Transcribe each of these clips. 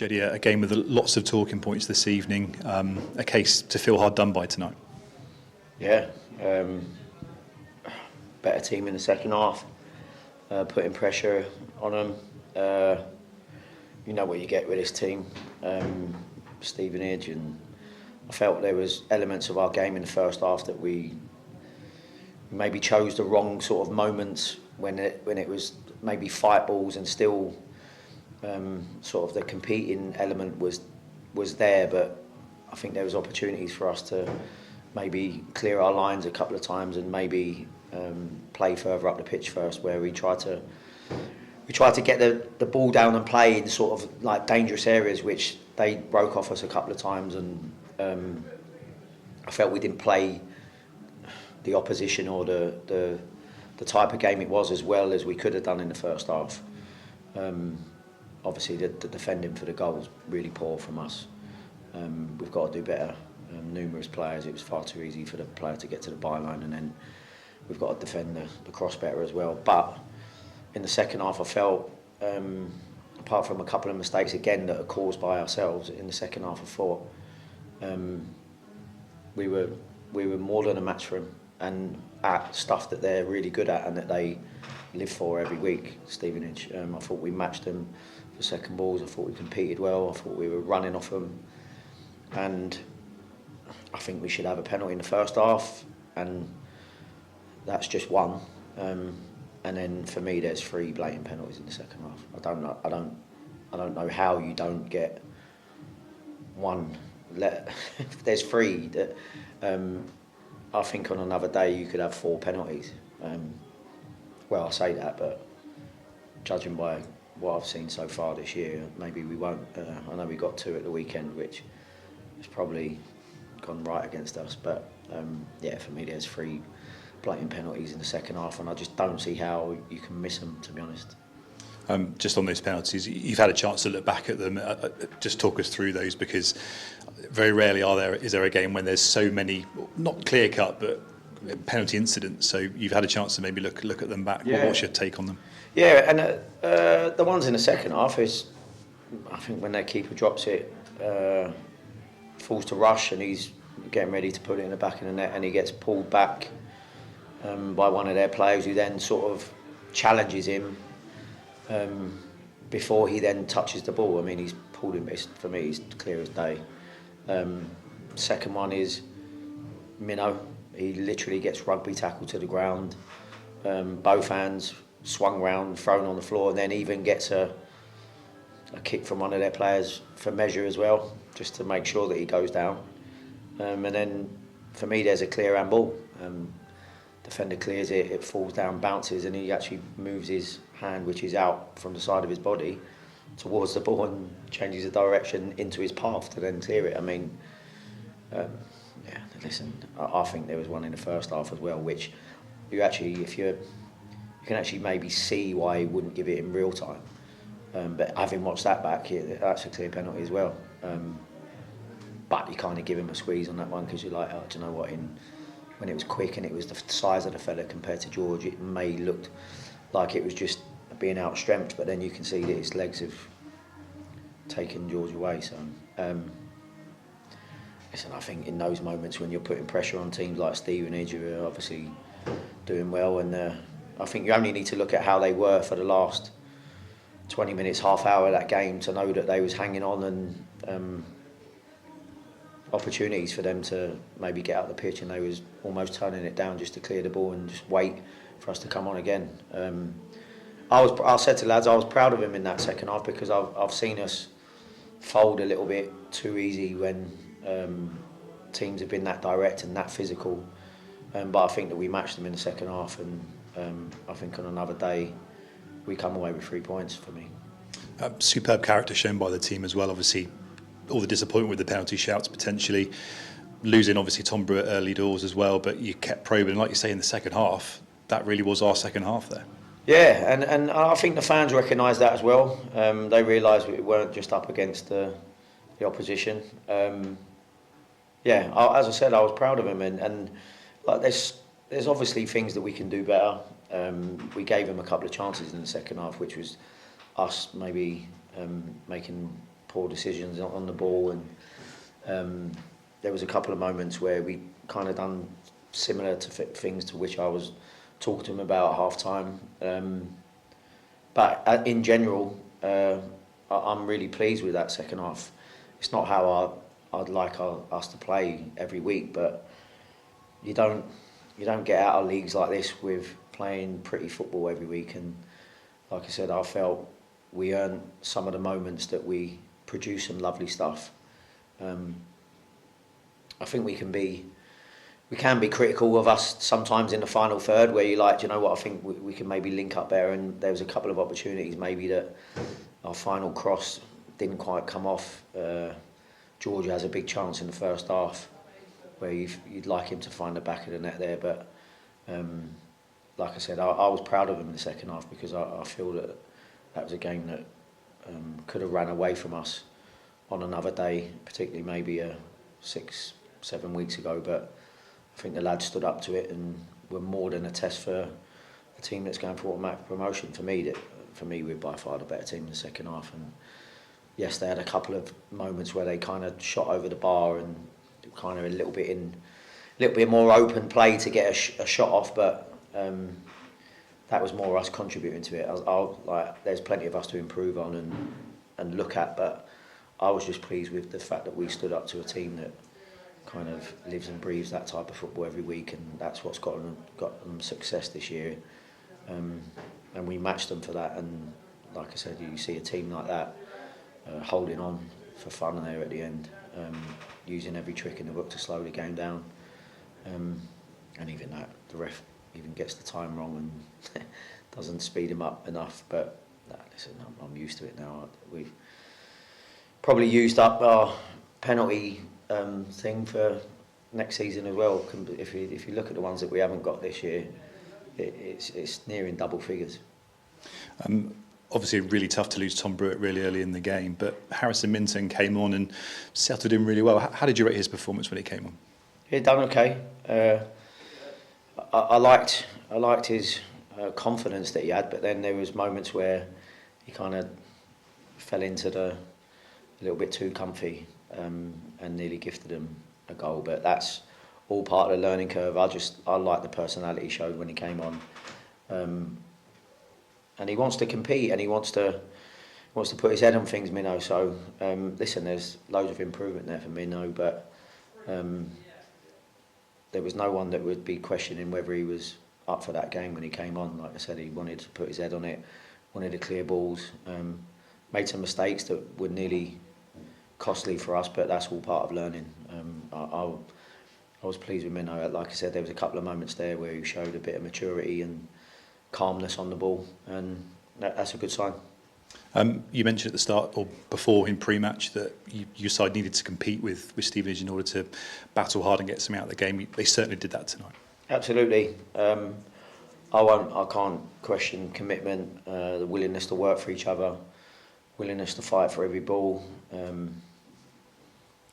Jody, a game with lots of talking points this evening, a case to feel hard done by tonight. Yeah, better team in the second half, putting pressure on them. You know what you get with this team, Stevenage, and I felt there was elements of our game in the first half that we maybe chose the wrong sort of moments when it was maybe fight balls and still sort of the competing element was there, but I think there was opportunities for us to maybe clear our lines a couple of times and maybe play further up the pitch first, where we tried to get the ball down and play in sort of like dangerous areas, which they broke off us a couple of times, and I felt we didn't play the opposition or the type of game it was as well as we could have done in the first half. Obviously the defending for the goal was really poor from us. We've got to do better. Numerous players, it was far too easy for the player to get to the byline, and then we've got to defend the cross better as well. But in the second half, I felt, apart from a couple of mistakes again that are caused by ourselves, in the second half I thought we were more than a match for them, and at stuff that they're really good at and that they live for every week, Stevenage. I thought we matched them for second balls. I thought we competed well. I thought we were running off them, and I think we should have a penalty in the first half, and that's just one. And then for me, there's 3 blatant penalties in the second half. I don't know how you don't get one. If there's 3, that I think on another day you could have 4 penalties. Well, I say that, but judging by what I've seen so far this year, maybe we won't. I know we got 2 at the weekend, which has probably gone right against us. But yeah, for me, there's 3 blatant penalties in the second half, and I just don't see how you can miss them, to be honest. Just on those penalties, you've had a chance to look back at them. Just talk us through those, because very rarely is there a game when there's so many, not clear cut, but penalty incidents. So you've had a chance to maybe look at them back. Yeah. What's your take on them? Yeah, and the ones in the second half is, I think when their keeper drops it, falls to rush, and he's getting ready to put it in the back of the net, and he gets pulled back by one of their players, who then sort of challenges him before he then touches the ball. I mean, he's pulled him. For me, he's clear as day. Second one is Minnow. He literally gets rugby tackled to the ground, both hands swung round, thrown on the floor, and then even gets a kick from one of their players for measure as well, just to make sure that he goes down. And then for me, there's a clear handball. Defender clears it, it falls down, bounces, and he actually moves his hand, which is out from the side of his body, towards the ball and changes the direction into his path to then clear it. I mean, yeah, listen, I think there was one in the first half as well, which you actually, you can actually maybe see why he wouldn't give it in real time. But having watched that back, that's a clear penalty as well. But you kind of give him a squeeze on that one, because you're like, oh, do you know what, when it was quick and it was the size of the fella compared to George, it may looked like it was just being outstrength, but then you can see that his legs have taken George away. So, listen, I think in those moments when you're putting pressure on teams like Stevenage, who are obviously doing well, and I think you only need to look at how they were for the last 20 minutes, half hour of that game to know that they was hanging on, and opportunities for them to maybe get out the pitch, and they was almost turning it down just to clear the ball and just wait for us to come on again. I said to the lads, I was proud of him in that second half, because I've seen us fold a little bit too easy when teams have been that direct and that physical. But I think that we matched them in the second half, and I think on another day we come away with 3 points for me. Superb character shown by the team as well. Obviously, all the disappointment with the penalty shouts, potentially losing obviously Tom Brewer early doors as well, but you kept probing. Like you say, in the second half, that really was our second half there. Yeah, and I think the fans recognised that as well. They realised we weren't just up against the opposition. Yeah, as I said, I was proud of him, and like there's obviously things that we can do better. We gave him a couple of chances in the second half, which was us maybe poor decisions on the ball, and there was a couple of moments where we kind of done similar to things to which I was talking to him about at half time. But in general, I'm really pleased with that second half. It's not how I'd like us to play every week, but you don't get out of leagues like this with playing pretty football every week. And like I said, I felt we earned some of the moments that we produce some lovely stuff. I think we can be critical of us sometimes in the final third, where you're like, do you know what, I think we can maybe link up there, and there was a couple of opportunities maybe that our final cross didn't quite come off. Georgia has a big chance in the first half where you'd like him to find the back of the net there, but like I said, I was proud of him in the second half, because I feel that was a game that could have ran away from us on another day, particularly maybe 6-7 weeks ago, but I think the lads stood up to it and were more than a test for a team that's going for automatic promotion. For me, we're by far the better team in the second half. And yes, they had a couple of moments where they kind of shot over the bar and kind of a little bit more open play to get a shot off, but that was more us contributing to it. There's plenty of us to improve on and look at, but I was just pleased with the fact that we stood up to a team that kind of lives and breathes that type of football every week, and that's what's got them success this year. And we matched them for that, and like I said, you see a team like that holding on for fun there at the end, using every trick in the book to slow the game down, and even that, the ref even gets the time wrong and doesn't speed him up enough, but listen, I'm used to it now. We've probably used up our penalty thing for next season as well. If you look at the ones that we haven't got this year, it's nearing double figures. Obviously really tough to lose Tom Brewitt really early in the game, but Harrison Minton came on and settled in really well. How did you rate his performance when he came on? He done okay. I liked his confidence that he had, but then there was moments where he kind of fell into a little bit too comfy, and nearly gifted him a goal. But that's all part of the learning curve. I like the personality he showed when he came on, and he wants to compete, and he wants to put his head on things, Minnow. So listen, there's loads of improvement there for Minnow, but there was no one that would be questioning whether he was up for that game when he came on. Like I said, he wanted to put his head on it, wanted to clear balls, made some mistakes that were nearly costly for us, but that's all part of learning. I was pleased with Minnow. Like I said, there was a couple of moments there where he showed a bit of maturity and calmness on the ball, and that's a good sign. You mentioned at the start or before in pre-match that your side needed to compete with Stevenage in order to battle hard and get something out of the game. They certainly did that tonight. Absolutely. I can't question commitment, the willingness to work for each other, willingness to fight for every ball.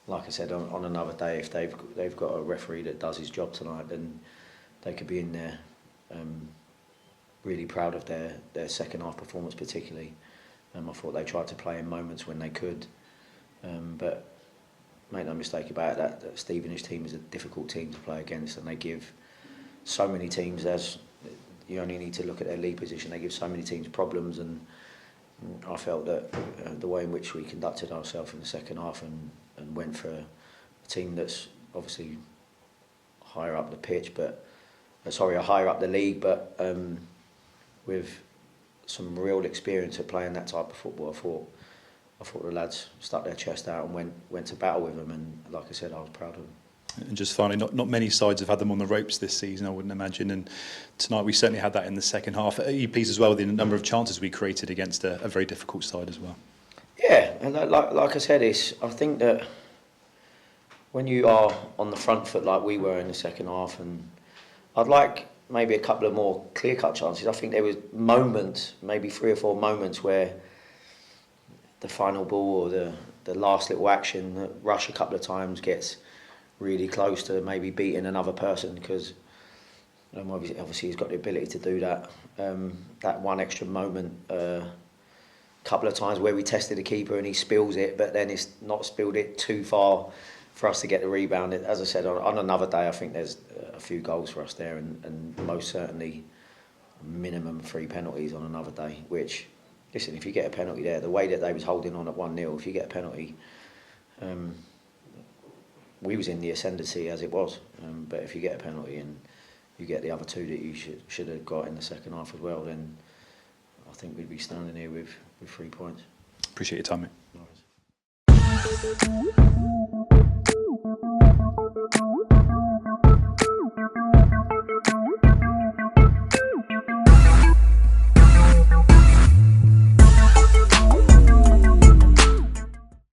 Like I said, on another day, if they've got a referee that does his job tonight, then they could be in there. Really proud of their second half performance, particularly. I thought they tried to play in moments when they could, but make no mistake about it, that Stevenage team is a difficult team to play against, and they give so many teams. You only need to look at their league position. They give so many teams problems, and I felt that the way in which we conducted ourselves in the second half and went for a team that's obviously higher up the pitch, higher up the league, but with some real experience at playing that type of football. I thought the lads stuck their chest out and went to battle with them, and like I said, I was proud of them. And just finally, not many sides have had them on the ropes this season, I wouldn't imagine, and tonight we certainly had that in the second half. Are you pleased as well with the number of chances we created against a very difficult side as well? Yeah, and like I said, I think that when you are on the front foot like we were in the second half, and I'd like maybe a couple of more clear-cut chances. I think there was moments, maybe 3 or 4 moments, where the final ball or the last little action, the rush a couple of times gets really close to maybe beating another person, because obviously he's got the ability to do that. That one extra moment couple of times where we tested the keeper and he spills it, but then it's not spilled it too far for us to get the rebound. As I said, on another day, I think there's a few goals for us there, and most certainly minimum 3 penalties on another day. Which, listen, if you get a penalty there, the way that they was holding on at 1-0, if you get a penalty, we was in the ascendancy as it was. But if you get a penalty and you get the other 2 that you should have got in the second half as well, then I think we'd be standing here with 3 points. Appreciate your time, mate. No worries.